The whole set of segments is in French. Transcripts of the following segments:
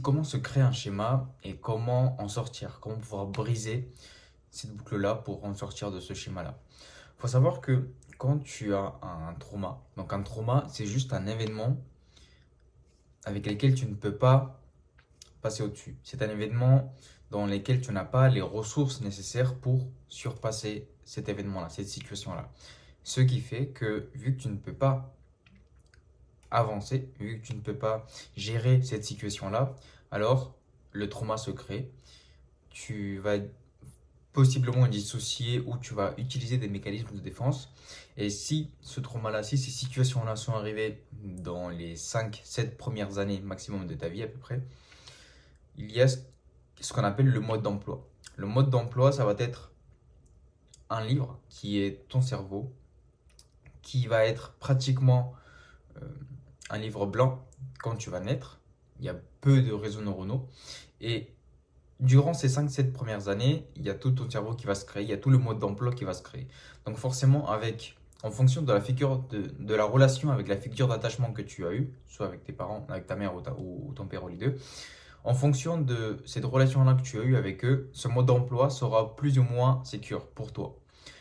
Comment se créer un schéma et comment en sortir? Comment pouvoir briser cette boucle-là pour en sortir de ce schéma-là? Il faut savoir que quand tu as un trauma, donc un trauma, c'est juste un événement avec lequel tu ne peux pas passer au-dessus. C'est un événement dans lequel tu n'as pas les ressources nécessaires pour surpasser cet événement-là, cette situation-là. Ce qui fait que vu que tu ne peux pas avancer, vu que tu ne peux pas gérer cette situation-là, alors le trauma se crée. Tu vas possiblement dissocier ou tu vas utiliser des mécanismes de défense. Et si ce trauma-là, si ces situations-là sont arrivées dans les 5, 7 premières années maximum de ta vie à peu près, il y a ce qu'on appelle le mode d'emploi. Le mode d'emploi, ça va être un livre qui est ton cerveau, qui va être pratiquement euh, un livre blanc quand tu vas naître. Il y a peu de réseaux neuronaux. Et durant ces 5, 7 premières années, il y a tout ton cerveau qui va se créer, il y a tout le mode d'emploi qui va se créer. Donc forcément, en fonction de la figure, de la relation avec la figure d'attachement que tu as eue, soit avec tes parents, avec ta mère ou ton père ou les deux, en fonction de cette relation-là que tu as eue avec eux, ce mode d'emploi sera plus ou moins sécure pour toi.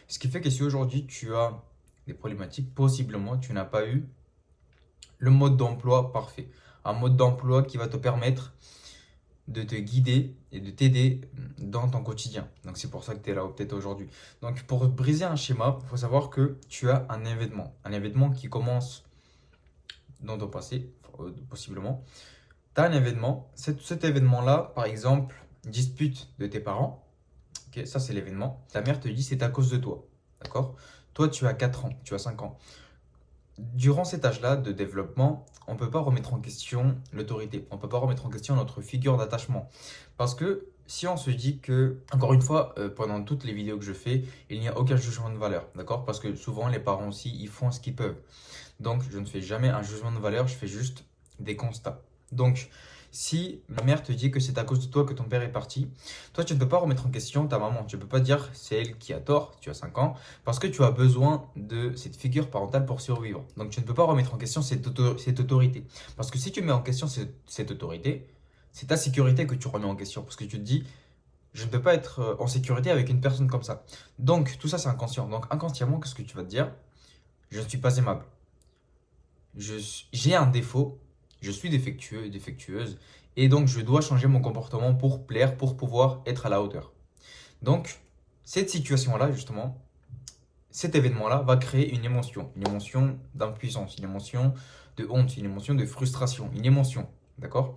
Ce qui fait que si aujourd'hui tu as des problématiques, possiblement tu n'as pas eu le mode d'emploi parfait. Un mode d'emploi qui va te permettre de te guider et de t'aider dans ton quotidien. Donc c'est pour ça que tu es là peut-être aujourd'hui. Donc pour briser un schéma, il faut savoir que tu as un événement qui commence dans ton passé, possiblement. Tu as un événement, cet événement-là, par exemple, dispute de tes parents, ok, ça c'est l'événement. Ta mère te dit c'est à cause de toi, d'accord? Toi tu as 4 ans, tu as 5 ans. Durant cet âge-là de développement, on ne peut pas remettre en question l'autorité, on ne peut pas remettre en question notre figure d'attachement. Parce que si on se dit que, encore une fois, pendant toutes les vidéos que je fais, il n'y a aucun jugement de valeur, d'accord? Parce que souvent, les parents aussi, ils font ce qu'ils peuvent. Donc, je ne fais jamais un jugement de valeur, je fais juste des constats. Donc, si ma mère te dit que c'est à cause de toi que ton père est parti, toi, tu ne peux pas remettre en question ta maman. Tu ne peux pas dire c'est elle qui a tort, tu as 5 ans, parce que tu as besoin de cette figure parentale pour survivre. Donc, tu ne peux pas remettre en question cette autorité. Parce que si tu mets en question cette autorité, c'est ta sécurité que tu remets en question. Parce que tu te dis, je ne peux pas être en sécurité avec une personne comme ça. Donc, tout ça, c'est inconscient. Donc, inconsciemment, qu'est-ce que tu vas te dire? Je ne suis pas aimable. J'ai un défaut, je suis défectueux, défectueuse, et donc je dois changer mon comportement pour plaire, pour pouvoir être à la hauteur. Donc, cette situation-là, justement, cet événement-là va créer une émotion d'impuissance, une émotion de honte, une émotion de frustration, une émotion, d'accord?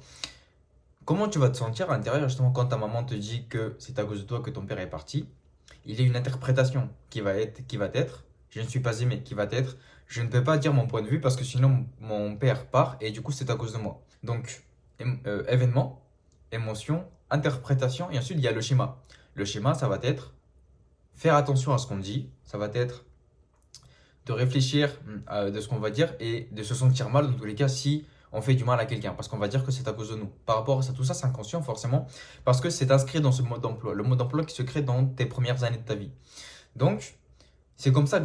Comment tu vas te sentir à l'intérieur, justement, quand ta maman te dit que c'est à cause de toi que ton père est parti? Il y a une interprétation qui va être, je ne suis pas aimé, qui va être, je ne peux pas dire mon point de vue parce que sinon mon père part et du coup c'est à cause de moi. Donc, événement, émotion, interprétation et ensuite il y a le schéma. Le schéma, ça va être faire attention à ce qu'on dit, ça va être de réfléchir de ce qu'on va dire et de se sentir mal dans tous les cas si on fait du mal à quelqu'un parce qu'on va dire que c'est à cause de nous. Par rapport à ça, tout ça, c'est inconscient forcément parce que c'est inscrit dans ce mode d'emploi, le mode d'emploi qui se crée dans tes premières années de ta vie. Donc, c'est comme ça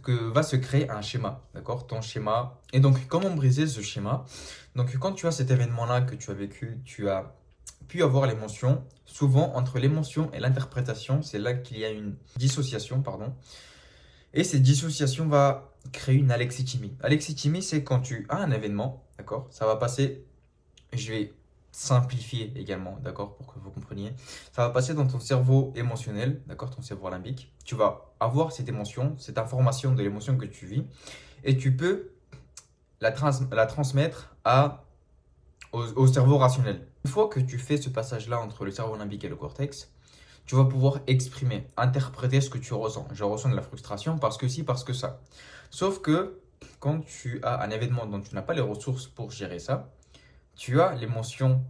que va se créer un schéma, d'accord? Ton schéma. Et donc, comment briser ce schéma? Donc, quand tu as cet événement-là que tu as vécu, tu as pu avoir l'émotion. Souvent, entre l'émotion et l'interprétation, c'est là qu'il y a une dissociation, pardon. Et cette dissociation va créer une alexithymie. Alexithymie, c'est quand tu as un événement, d'accord? Ça va passer, je vais simplifier également, d'accord, pour que vous compreniez. Ça va passer dans ton cerveau émotionnel, d'accord, ton cerveau limbique. Tu vas avoir cette émotion, cette information de l'émotion que tu vis, et tu peux la transmettre au cerveau rationnel. Une fois que tu fais ce passage-là entre le cerveau limbique et le cortex, tu vas pouvoir exprimer, interpréter ce que tu ressens. Je ressens de la frustration parce que si, parce que ça. Sauf que quand tu as un événement dont tu n'as pas les ressources pour gérer ça, tu as l'émotion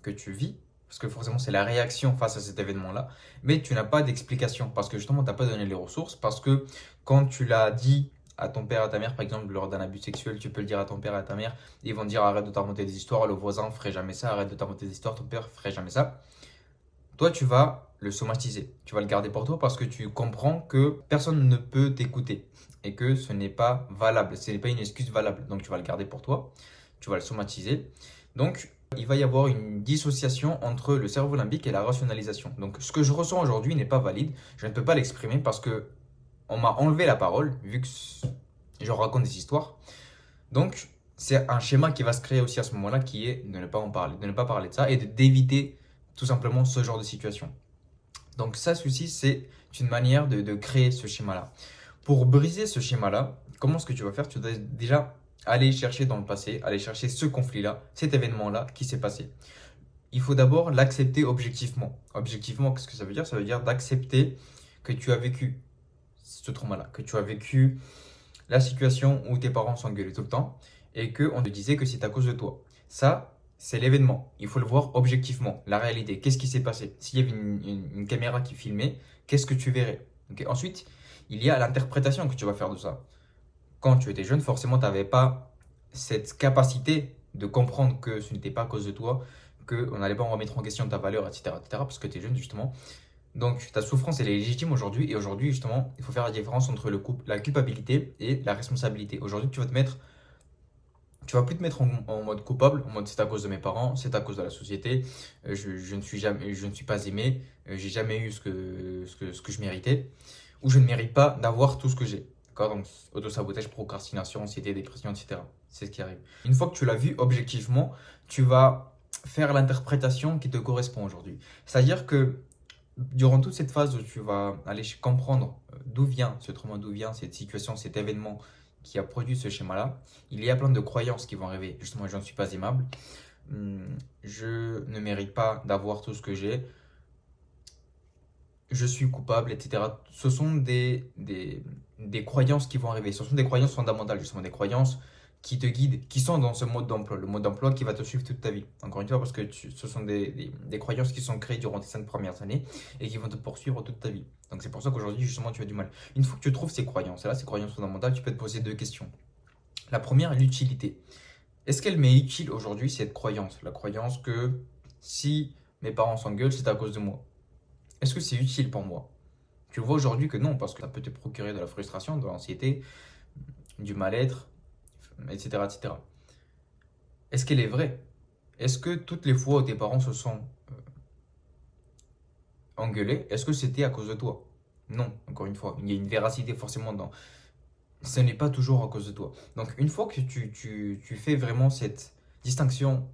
que tu vis, parce que forcément c'est la réaction face à cet événement-là, mais tu n'as pas d'explication, parce que justement tu n'as pas donné les ressources, parce que quand tu l'as dit à ton père, à ta mère, par exemple, lors d'un abus sexuel, tu peux le dire à ton père, à ta mère, ils vont te dire arrête de t'inventer des histoires, le voisin ferait jamais ça, arrête de t'inventer des histoires, ton père ferait jamais ça. Toi, tu vas le somatiser, tu vas le garder pour toi parce que tu comprends que personne ne peut t'écouter et que ce n'est pas valable, ce n'est pas une excuse valable. Donc, tu vas le garder pour toi, tu vas le somatiser. Donc, Il va y avoir une dissociation entre le cerveau limbique et la rationalisation. Donc ce que je ressens aujourd'hui n'est pas valide, je ne peux pas l'exprimer parce que on m'a enlevé la parole, vu que je raconte des histoires. Donc c'est un schéma qui va se créer aussi à ce moment-là, qui est de ne pas en parler, de ne pas parler de ça et d'éviter tout simplement ce genre de situation. Donc ça, ceci, c'est une manière de créer ce schéma-là. Pour briser ce schéma-là, comment est-ce que tu vas faire? Tu dois déjà aller chercher dans le passé, aller chercher ce conflit-là, cet événement-là qui s'est passé. Il faut d'abord l'accepter objectivement. Objectivement, qu'est-ce que ça veut dire? Ça veut dire d'accepter que tu as vécu ce trauma-là, que tu as vécu la situation où tes parents s'engueulaient tout le temps et qu'on te disait que c'est à cause de toi. Ça, c'est l'événement. Il faut le voir objectivement, la réalité. Qu'est-ce qui s'est passé? S'il y avait une caméra qui filmait, qu'est-ce que tu verrais? Okay. Ensuite, il y a l'interprétation que tu vas faire de ça. Quand tu étais jeune, forcément, tu n'avais pas cette capacité de comprendre que ce n'était pas à cause de toi, qu'on n'allait pas en remettre en question ta valeur, etc., parce que tu es jeune, justement. Donc, ta souffrance, elle est légitime aujourd'hui. Et aujourd'hui, justement, il faut faire la différence entre la culpabilité et la responsabilité. Aujourd'hui, tu vas plus te mettre en mode coupable, en mode c'est à cause de mes parents, c'est à cause de la société, je ne suis pas aimé, j'ai jamais eu ce que je méritais, ou je ne mérite pas d'avoir tout ce que j'ai. D'accord? Donc, autosabotage, procrastination, anxiété, dépression, etc. C'est ce qui arrive. Une fois que tu l'as vu objectivement, tu vas faire l'interprétation qui te correspond aujourd'hui. C'est-à-dire que durant toute cette phase où tu vas aller comprendre d'où vient ce trauma, d'où vient cette situation, cet événement qui a produit ce schéma-là, il y a plein de croyances qui vont arriver. Justement, je ne suis pas aimable, je ne mérite pas d'avoir tout ce que j'ai, je suis coupable, etc. Ce sont des croyances qui vont arriver. Ce sont des croyances fondamentales, justement, des croyances qui te guident, qui sont dans ce mode d'emploi, le mode d'emploi qui va te suivre toute ta vie. Encore une fois, parce que ce sont des croyances qui sont créées durant tes 5 premières années et qui vont te poursuivre toute ta vie. Donc c'est pour ça qu'aujourd'hui, justement, tu as du mal. Une fois que tu trouves ces croyances-là, ces croyances fondamentales, tu peux te poser 2 questions. La première, l'utilité. Est-ce qu'elle m'est utile aujourd'hui, cette croyance? La croyance que si mes parents s'engueulent, c'est à cause de moi. Est-ce que c'est utile pour moi? Tu vois aujourd'hui que non, parce que ça peut te procurer de la frustration, de l'anxiété, du mal-être, etc., etc. Est-ce qu'elle est vraie? Est-ce que toutes les fois où tes parents se sont engueulés, est-ce que c'était à cause de toi? Non, encore une fois, il y a une véracité forcément dans... Ce n'est pas toujours à cause de toi. Donc une fois que tu fais vraiment cette distinction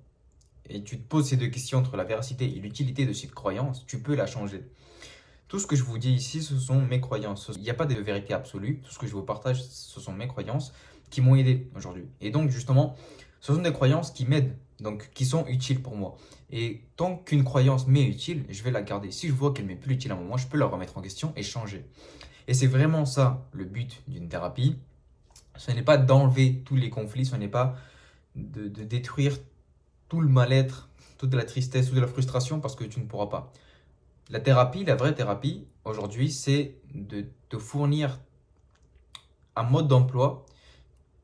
et tu te poses ces 2 questions entre la véracité et l'utilité de cette croyance, tu peux la changer. Tout ce que je vous dis ici, ce sont mes croyances. Il n'y a pas de vérité absolue. Tout ce que je vous partage, ce sont mes croyances qui m'ont aidé aujourd'hui. Et donc, justement, ce sont des croyances qui m'aident, donc qui sont utiles pour moi. Et tant qu'une croyance m'est utile, je vais la garder. Si je vois qu'elle m'est plus utile à un moment, je peux la remettre en question et changer. Et c'est vraiment ça le but d'une thérapie. Ce n'est pas d'enlever tous les conflits, ce n'est pas de détruire tout le mal-être, toute la tristesse, toute la frustration parce que tu ne pourras pas. La thérapie, la vraie thérapie, aujourd'hui, c'est de te fournir un mode d'emploi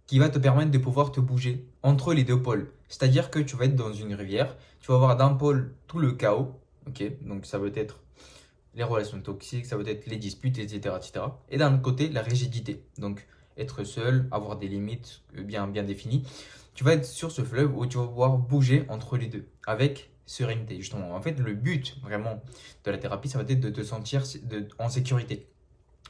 qui va te permettre de pouvoir te bouger entre les 2 pôles. C'est-à-dire que tu vas être dans une rivière, tu vas avoir d'un pôle tout le chaos, ok? Donc ça veut être les relations toxiques, ça veut être les disputes, etc., etc. Et d'un autre côté, la rigidité. Donc être seul, avoir des limites bien définies. Tu vas être sur ce fleuve où tu vas pouvoir bouger entre les 2 avec sérénité, justement. En fait, le but vraiment de la thérapie, ça va être de te sentir en sécurité.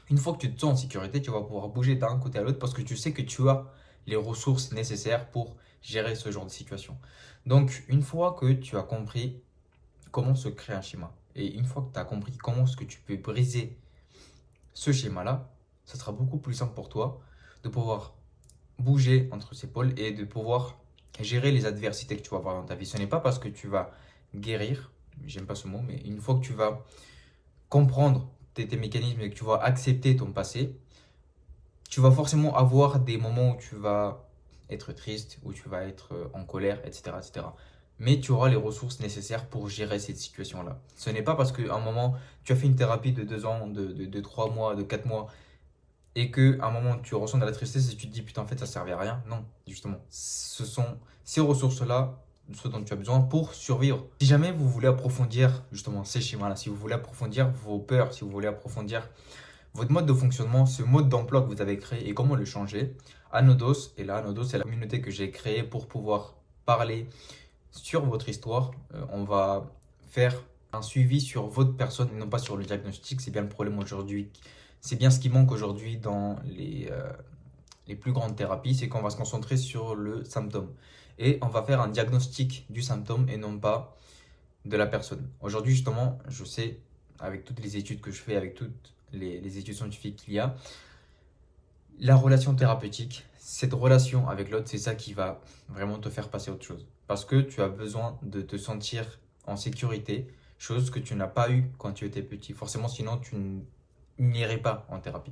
Une fois que tu te sens en sécurité, tu vas pouvoir bouger d'un côté à l'autre parce que tu sais que tu as les ressources nécessaires pour gérer ce genre de situation. Donc, une fois que tu as compris comment se créer un schéma et une fois que tu as compris comment est-ce que tu peux briser ce schéma-là, ça sera beaucoup plus simple pour toi de pouvoir bouger entre ces pôles et de pouvoir gérer les adversités que tu vas avoir dans ta vie. Ce n'est pas parce que tu vas guérir, j'aime pas ce mot, mais une fois que tu vas comprendre tes mécanismes et que tu vas accepter ton passé, tu vas forcément avoir des moments où tu vas être triste, où tu vas être en colère, etc., etc. Mais tu auras les ressources nécessaires pour gérer cette situation-là. Ce n'est pas parce qu'à un moment, tu as fait une thérapie de 2 ans, de 3 mois, de 4 mois, et qu'à un moment, tu ressens de la tristesse et tu te dis, putain, en fait, ça ne servait à rien. Non, justement, ce sont ces ressources-là, ce dont tu as besoin pour survivre. Si jamais vous voulez approfondir justement ces schémas-là, si vous voulez approfondir vos peurs, si vous voulez approfondir votre mode de fonctionnement, ce mode d'emploi que vous avez créé et comment le changer, Anodos est là. Anodos, c'est la communauté que j'ai créée pour pouvoir parler sur votre histoire. On va faire un suivi sur votre personne et non pas sur le diagnostic. C'est bien le problème aujourd'hui. C'est bien ce qui manque aujourd'hui dans les plus grandes thérapies, c'est qu'on va se concentrer sur le symptôme. Et on va faire un diagnostic du symptôme et non pas de la personne. Aujourd'hui, justement, je sais, avec toutes les études que je fais, avec toutes les études scientifiques qu'il y a, la relation thérapeutique, cette relation avec l'autre, c'est ça qui va vraiment te faire passer à autre chose. Parce que tu as besoin de te sentir en sécurité, chose que tu n'as pas eu quand tu étais petit. Forcément, sinon tu n'irais pas en thérapie.